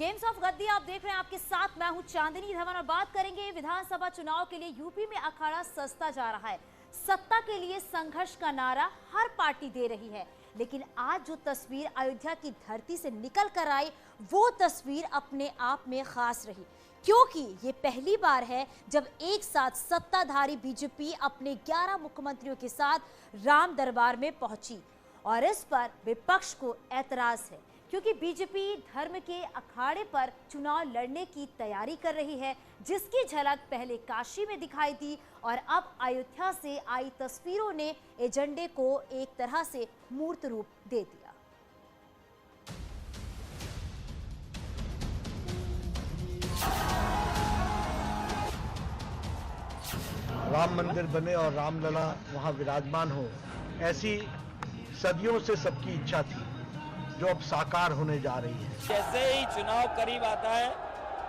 Games of गद्दी आप देख रहे हैं, आपके साथ मैं हूं चांदनी धवन और बात करेंगे विधानसभा चुनाव के लिए। यूपी में अखाड़ा सजता जा रहा है। सत्ता के लिए संघर्ष का नारा हर पार्टी दे रही है, लेकिन आज जो तस्वीर अयोध्या की धरती से निकल कर आई वो तस्वीर अपने आप में खास रही, क्योंकि ये पहली बार है जब एक साथ सत्ताधारी बीजेपी अपने 11 मुख्यमंत्रियों के साथ राम दरबार में पहुंची और इस पर विपक्ष को ऐतराज है, क्योंकि बीजेपी धर्म के अखाड़े पर चुनाव लड़ने की तैयारी कर रही है, जिसकी झलक पहले काशी में दिखाई दी और अब अयोध्या से आई तस्वीरों ने एजेंडे को एक तरह से मूर्त रूप दे दिया। राम मंदिर बने और रामलला वहां विराजमान हो, ऐसी सदियों से सबकी इच्छा थी जो अब साकार होने जा रही है। जैसे ही चुनाव करीब आता है,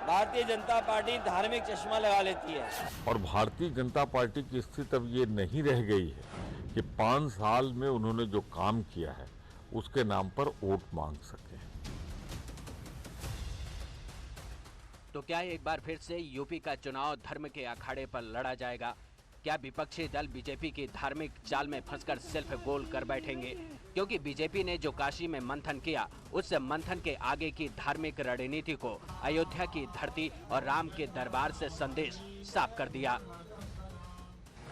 भारतीय जनता पार्टी धार्मिक चश्मा लगा लेती है और भारतीय जनता पार्टी की स्थिति अब ये नहीं रह गई है कि 5 साल में उन्होंने जो काम किया है उसके नाम पर वोट मांग सके। तो क्या एक बार फिर से यूपी का चुनाव धर्म के अखाड़े पर लड़ा जाएगा? क्या विपक्षी दल बीजेपी की धार्मिक चाल में फंसकर सिर्फ गोल कर बैठेंगे? क्योंकि बीजेपी ने जो काशी में मंथन किया, उस मंथन के आगे की धार्मिक रणनीति को अयोध्या की धरती और राम के दरबार से संदेश साफ कर दिया।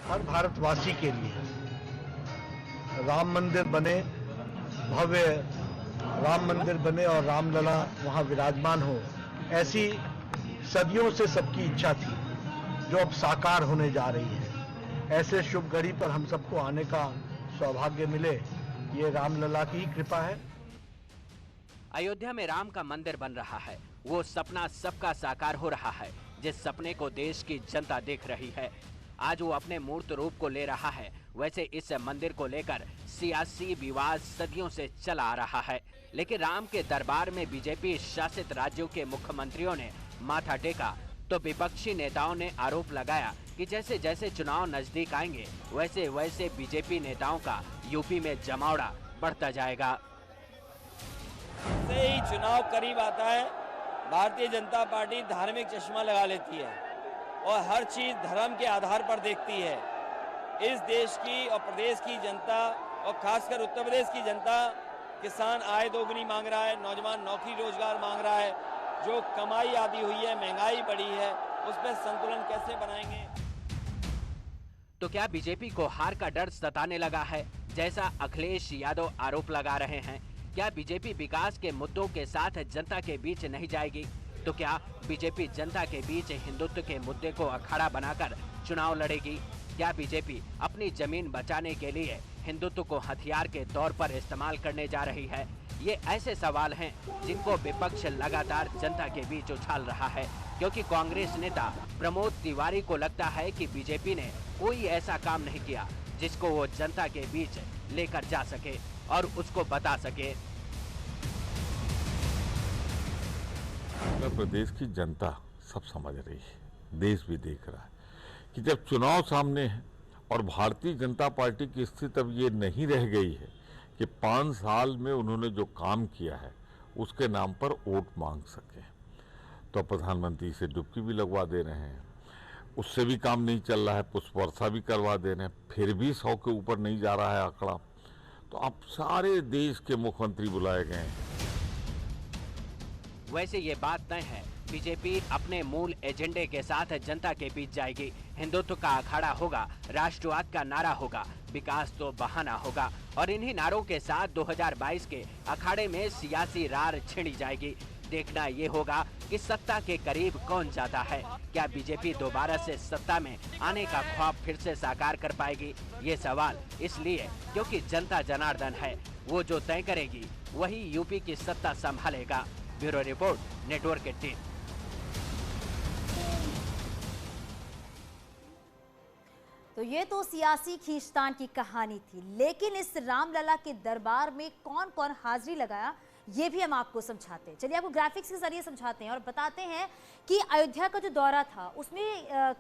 हर भारतवासी के लिए राम मंदिर बने, भव्य राम मंदिर बने और रामलला वहां विराजमान हो, ऐसी सदियों से सबकी इच्छा थी जो अब साकार होने जा रही है। ऐसे शुभ घड़ी पर हम सबको आने का सौभाग्य मिले, ये रामलला की ही कृपा है। अयोध्या में राम का मंदिर बन रहा है, वो सपना सबका साकार हो रहा है, जिस सपने को देश की जनता देख रही है। आज वो अपने मूर्त रूप को ले रहा है। वैसे इस मंदिर को लेकर सियासी विवाद सदियों से चला आ रहा है, लेकिन राम के दरबार में बीजेपी शासित राज्यों के मुख्यमंत्रियों ने माथा टेका तो विपक्षी नेताओं ने आरोप लगाया कि जैसे जैसे चुनाव नजदीक आएंगे वैसे वैसे बीजेपी नेताओं का यूपी में जमावड़ा बढ़ता जाएगा। जैसे ही चुनाव करीब आता है, भारतीय जनता पार्टी धार्मिक चश्मा लगा लेती है और हर चीज धर्म के आधार पर देखती है। इस देश की और प्रदेश की जनता और खासकर उत्तर प्रदेश की जनता, किसान आय दोगुनी मांग रहा है, नौजवान नौकरी रोजगार मांग रहा है, जो कमाई आदि हुई है, महंगाई बढ़ी है, उस पर संतुलन कैसे बनाएंगे? तो क्या बीजेपी को हार का डर सताने लगा है, जैसा अखिलेश यादव आरोप लगा रहे हैं? क्या बीजेपी विकास के मुद्दों के साथ जनता के बीच नहीं जाएगी? तो क्या बीजेपी जनता के बीच हिंदुत्व के मुद्दे को अखाड़ा बनाकर चुनाव लड़ेगी? क्या बीजेपी अपनी जमीन बचाने के लिए हिंदुत्व को हथियार के तौर पर इस्तेमाल करने जा रही है? ये ऐसे सवाल हैं जिनको विपक्ष लगातार जनता के बीच उछाल रहा है, क्योंकि कांग्रेस नेता प्रमोद तिवारी को लगता है कि बीजेपी ने कोई ऐसा काम नहीं किया जिसको वो जनता के बीच लेकर जा सके और उसको बता सके। उत्तर प्रदेश की जनता सब समझ रही है, देश भी देख रहा है कि जब चुनाव सामने है और भारतीय जनता पार्टी की स्थिति अब ये नहीं रह गई है कि 5 साल में उन्होंने जो काम किया है उसके नाम पर वोट मांग सके, तो प्रधानमंत्री से डुबकी भी लगवा दे रहे हैं, उससे भी काम नहीं चल रहा है, पुष्प वर्षा भी करवा दे रहे हैं, फिर भी 100 के ऊपर नहीं जा रहा है आंकड़ा, तो अब सारे देश के मुख्यमंत्री बुलाए गए हैं। वैसे ये बात तय है, बीजेपी अपने मूल एजेंडे के साथ जनता के बीच जाएगी। हिंदुत्व का अखाड़ा होगा, राष्ट्रवाद का नारा होगा, विकास तो बहाना होगा और इन्हीं नारों के साथ 2022 के अखाड़े में सियासी रार छिड़ी जाएगी। देखना ये होगा कि सत्ता के करीब कौन जाता है। क्या बीजेपी दोबारा से सत्ता में आने का ख्वाब फिर से साकार कर पाएगी? ये सवाल इसलिए क्योंकि जनता जनार्दन है, वो जो तय करेगी वही यूपी की सत्ता संभालेगा। Bureau report, network 18। तो ये तो सियासी खींचतान की कहानी थी, लेकिन इस रामलला के दरबार में कौन कौन हाजिरी लगाया ये भी हम आपको समझाते हैं। चलिए आपको ग्राफिक्स के जरिए समझाते हैं और बताते हैं कि अयोध्या का जो दौरा था उसमें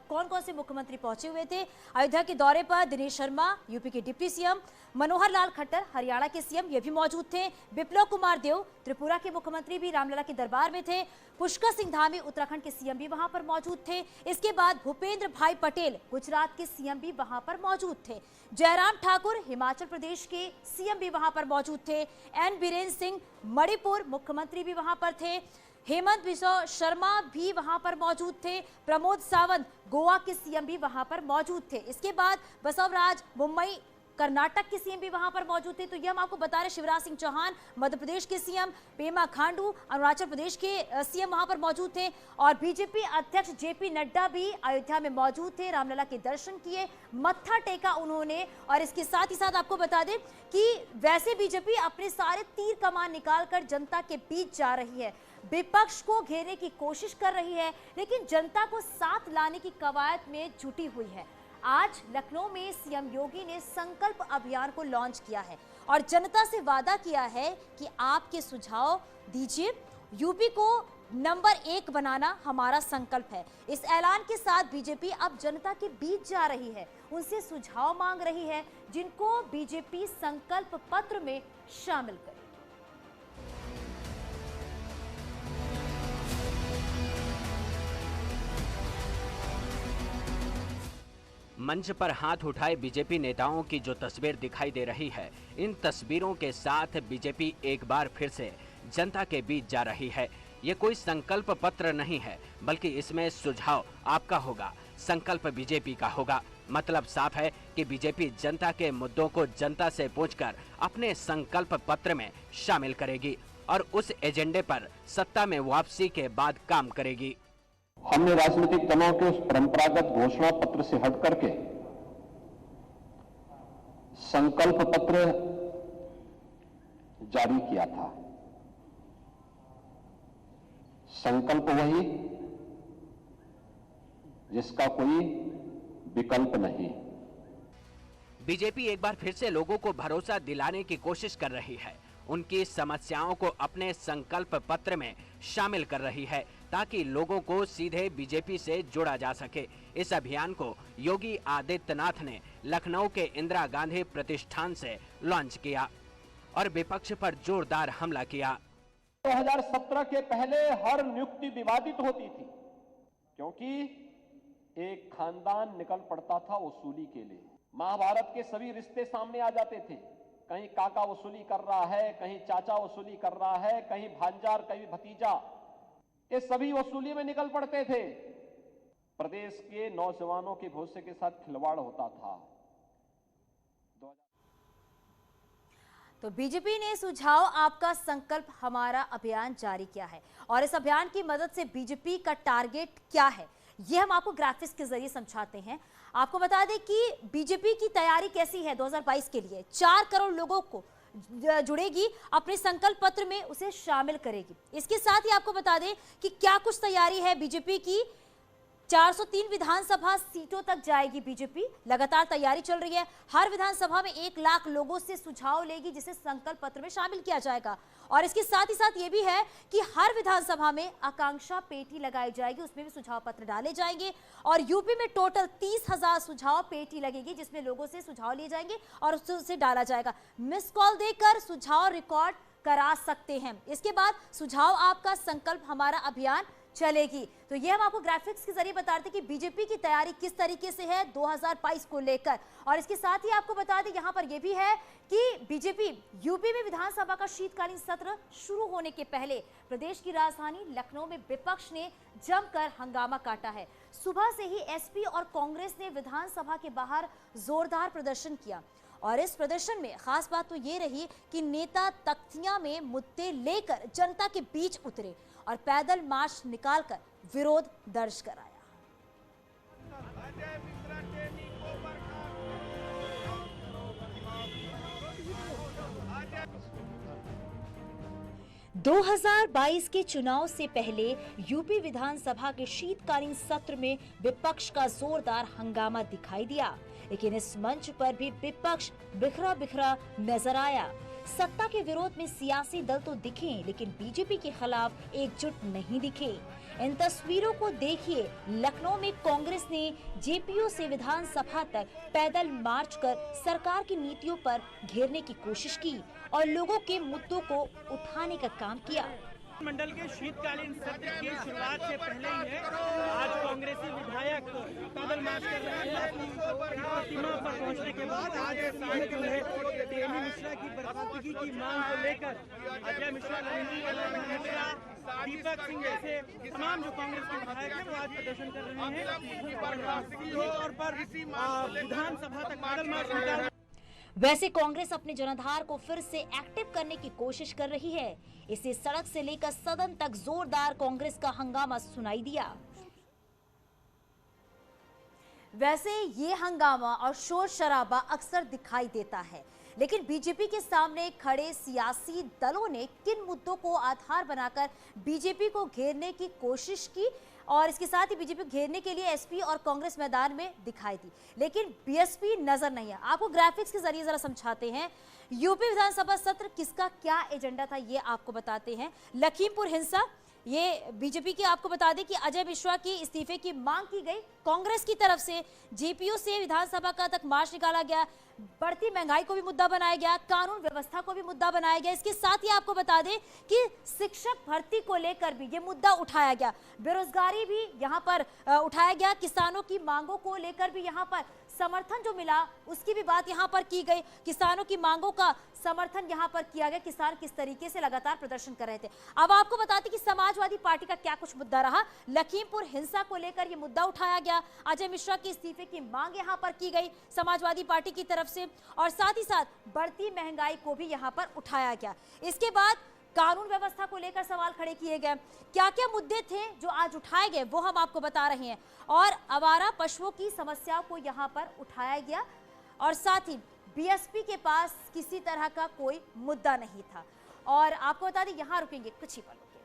कौन कौन से मुख्यमंत्री पहुंचे हुए थे। अयोध्या के दौरे पर दिनेश शर्मा यूपी के डिप्टी सीएम, मनोहर लाल खट्टर हरियाणा के सीएम ये भी मौजूद थे, बिप्लब कुमार देव त्रिपुरा के मुख्यमंत्री भी रामलला के दरबार में थे, पुष्कर सिंह धामी उत्तराखंड के सीएम भी वहां पर मौजूद थे। इसके बाद भूपेंद्र भाई पटेल गुजरात के सीएम भी वहां पर मौजूद थे, जयराम ठाकुर हिमाचल प्रदेश के सीएम भी वहां पर मौजूद थे, एन बीरेन सिंह मणिपुर मुख्यमंत्री भी वहां पर थे, हेमंत बिश्व शर्मा भी वहां पर मौजूद थे, प्रमोद सावंत गोवा के सीएम भी वहां पर मौजूद थे। इसके बाद बसवराज मुंबई कर्नाटक के सीएम भी वहां पर मौजूद थे। तो ये हम आपको बता रहे, शिवराज सिंह चौहान मध्य प्रदेश के सीएम, पेमा खांडू अरुणाचल प्रदेश के सीएम वहां पर मौजूद थे और बीजेपी अध्यक्ष जेपी नड्डा भी अयोध्या में मौजूद थे, रामलला के दर्शन किए, मत्था टेका उन्होंने। और इसके साथ ही साथ आपको बता दें कि वैसे बीजेपी अपने सारे तीर कमान निकालकर जनता के बीच जा रही है, विपक्ष को घेरने की कोशिश कर रही है, लेकिन जनता को साथ लाने की कवायद में जुटी हुई है। आज लखनऊ में सीएम योगी ने संकल्प अभियान को लॉन्च किया है और जनता से वादा किया है कि आपके सुझाव दीजिए, यूपी को नंबर 1 बनाना हमारा संकल्प है। इस ऐलान के साथ बीजेपी अब जनता के बीच जा रही है, उनसे सुझाव मांग रही है जिनको बीजेपी संकल्प पत्र में शामिल करे। मंच पर हाथ उठाए बीजेपी नेताओं की जो तस्वीर दिखाई दे रही है, इन तस्वीरों के साथ बीजेपी एक बार फिर से जनता के बीच जा रही है। ये कोई संकल्प पत्र नहीं है, बल्कि इसमें सुझाव आपका होगा, संकल्प बीजेपी का होगा। मतलब साफ है कि बीजेपी जनता के मुद्दों को जनता से पूछकर अपने संकल्प पत्र में शामिल करेगी और उस एजेंडे पर सत्ता में वापसी के बाद काम करेगी। हमने राजनीतिक दलों के उस परंपरागत घोषणा पत्र से हट करके संकल्प पत्र जारी किया था। संकल्प वही जिसका कोई विकल्प नहीं। बीजेपी एक बार फिर से लोगों को भरोसा दिलाने की कोशिश कर रही है, उनकी समस्याओं को अपने संकल्प पत्र में शामिल कर रही है ताकि लोगों को सीधे बीजेपी से जोड़ा जा सके। इस अभियान को योगी आदित्यनाथ ने लखनऊ के इंदिरा गांधी प्रतिष्ठान से लॉन्च किया और विपक्ष पर जोरदार हमला किया। 2017 के पहले हर नियुक्ति विवादित होती थी क्योंकि एक खानदान निकल पड़ता था वसूली के लिए। महाभारत के सभी रिश्ते सामने आ जाते थे, कहीं काका वसूली कर रहा है, कहीं चाचा वसूली कर रहा है, कहीं भांजा, कहीं भतीजा, ये सभी वसूली में निकल पड़ते थे। प्रदेश के नौजवानों के भविष्य के साथ खिलवाड़ होता था। तो बीजेपी ने सुझाव आपका संकल्प हमारा अभियान जारी किया है और इस अभियान की मदद से बीजेपी का टारगेट क्या है ये हम आपको ग्राफिक्स के जरिए समझाते हैं। आपको बता दें कि बीजेपी की तैयारी कैसी है 2022 के लिए। 4 करोड़ लोगों को जुड़ेगी, अपने संकल्प पत्र में उसे शामिल करेगी। इसके साथ ही आपको बता दें कि क्या कुछ तैयारी है बीजेपी की। 403 विधानसभा सीटों तक जाएगी बीजेपी, लगातार तैयारी चल रही है। हर विधानसभा में 1 लाख लोगों से सुझाव लेगी जिसे संकल्प पत्र में शामिल किया जाएगा। और इसके साथ ही साथ ये भी है कि हर विधानसभा में आकांक्षा पेटी लगाई जाएगी, उसमें भी सुझाव पत्र डाले जाएंगे। और यूपी में टोटल 30,000 सुझाव पेटी लगेगी जिसमें लोगों से सुझाव लिए जाएंगे और उसे डाला जाएगा। मिस कॉल देकर सुझाव रिकॉर्ड करा सकते हैं। इसके बाद सुझाव आपका संकल्प हमारा अभियान चलेगी। तो ये हम आपको ग्राफिक्स के जरिए बताते कि बीजेपी की तैयारी किस तरीके से है 2022 को लेकर। और इसके साथ ही आपको बता दें यहाँ पर यह भी है कि बीजेपी यूपी में विधानसभा का शीतकालीन सत्र शुरू होने के पहले प्रदेश की राजधानी लखनऊ में विपक्ष ने जमकर हंगामा काटा है। सुबह से ही एसपी और कांग्रेस ने विधानसभा के बाहर जोरदार प्रदर्शन किया और इस प्रदर्शन में खास बात तो ये रही कि नेता तख्तियां में मुद्दे लेकर जनता के बीच उतरे और पैदल मार्च निकालकर विरोध दर्ज कराया। ...2022 के चुनाव से पहले यूपी विधानसभा के शीतकालीन सत्र में विपक्ष का जोरदार हंगामा दिखाई दिया, लेकिन इस मंच पर भी विपक्ष बिखरा बिखरा नजर आया। सत्ता के विरोध में सियासी दल तो दिखे लेकिन बीजेपी के खिलाफ एकजुट नहीं दिखे। इन तस्वीरों को देखिए, लखनऊ में कांग्रेस ने जेपीओ से विधानसभा तक पैदल मार्च कर सरकार की नीतियों पर घेरने की कोशिश की और लोगों के मुद्दों को उठाने का काम किया। मंडल के शीतकालीन सत्र की शुरुआत से पहले ही है आज कांग्रेसी विधायक पैदल मार्च कर रहे हैं। प्रतिमा पर पहुंचने के बाद आज जो है टेमी मिश्रा की बर्खास्तगी की मांग को लेकर अजय मिश्रा, दीपक सिंह जैसे तमाम जो कांग्रेस के विधायक हैं वो आज प्रदर्शन कर रहे हैं। सीधे तौर पर विधानसभा तक पैदल मार्च निकाल। वैसे कांग्रेस अपने जनाधार को फिर से एक्टिव करने की कोशिश कर रही है। इसे सड़क से लेकर सदन तक जोरदार कांग्रेस का हंगामा सुनाई दिया। वैसे ये हंगामा और शोर शराबा अक्सर दिखाई देता है, लेकिन बीजेपी के सामने खड़े सियासी दलों ने किन मुद्दों को आधार बनाकर बीजेपी को घेरने की कोशिश की और इसके साथ ही बीजेपी को घेरने के लिए एसपी और कांग्रेस मैदान में दिखाई दी, लेकिन बीएसपी नजर नहीं है। आपको ग्राफिक्स के जरिए जरा समझाते हैं। यूपी विधानसभा सत्र किसका क्या एजेंडा था ये आपको बताते हैं। लखीमपुर हिंसा, ये बीजेपी की आपको बता दें कि अजय मिश्रा की इस्तीफे की मांग की गई। कांग्रेस की तरफ से जेपीओ से विधानसभा का तक मार्च निकाला गया। बढ़ती महंगाई को भी मुद्दा बनाया गया, कानून व्यवस्था को भी मुद्दा बनाया गया। इसके साथ ही आपको बता दें कि शिक्षक भर्ती को लेकर भी ये मुद्दा उठाया गया। बेरोजगारी भी यहाँ पर उठाया गया। किसानों की मांगों को लेकर भी यहाँ पर समर्थन जो मिला उसकी भी बात यहाँ पर की गई। किसानों की मांगों का समर्थन यहाँ पर किया गया। किसान किस तरीके से लगातार प्रदर्शन कर रहे थे। अब आपको बताते कि समाजवादी पार्टी का क्या कुछ मुद्दा रहा। लखीमपुर हिंसा को लेकर ये मुद्दा उठाया गया। अजय मिश्रा के इस्तीफे की मांग यहाँ पर की गई समाजवादी पार्टी की तरफ से, और साथ ही साथ बढ़ती महंगाई को भी यहाँ पर उठाया गया। इसके बाद कानून व्यवस्था को लेकर सवाल खड़े किए गए। क्या क्या मुद्दे थे जो आज उठाए गए वो हम आपको बता रहे हैं। और आवारा पशुओं की समस्या को यहाँ पर उठाया गया और साथ ही बीएसपी के पास किसी तरह का कोई मुद्दा नहीं था। और आपको बता दें यहाँ रुकेंगे कुछ ही पलों के